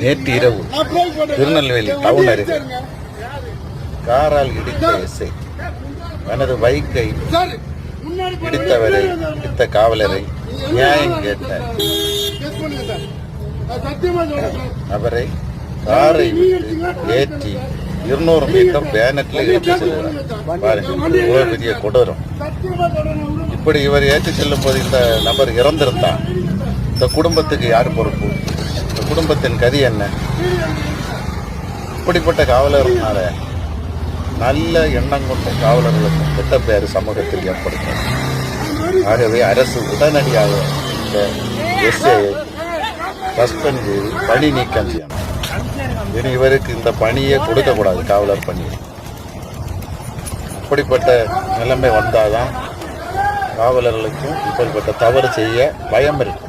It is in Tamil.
நேற்று இரவு திருநெல்வேலி டவுன் அருகே காரால் இடித்த எஸ்ஐ தனது பைக்கை இடித்த காவலரை நியாயம் கேட்ட அவரை காரை ஏற்றி 200 மீட்டர் பேனட்டில் எடுத்து செல்கிறார். பாருங்க, பெரிய கொடூரம். இப்படி இவர் ஏற்றி செல்லும் போது இந்த நபர் இறந்திருந்தார். இந்த குடும்பத்துக்கு யார் பொறுப்பு? இந்த குடும்பத்தின் கதி என்ன? இப்படிப்பட்ட காவலர்னால நல்ல எண்ணம் கொண்ட காவலர்களுக்கு கெட்ட பெயர் சமூகத்தில் ஏற்படுத்தும். ஆகவே அரசு உடனடியாக இந்த எஸ்ஐயை சஸ்பெண்ட் செய்து பணி நீக்கம் செய்யணும். இனி இவருக்கு இந்த பணியை கொடுக்கக்கூடாது, காவலர் பணியை. இப்படிப்பட்ட நிலைமை வந்தாதான் காவலர்களுக்கும் இப்படிப்பட்ட தவறு செய்ய பயம் இருக்கும்.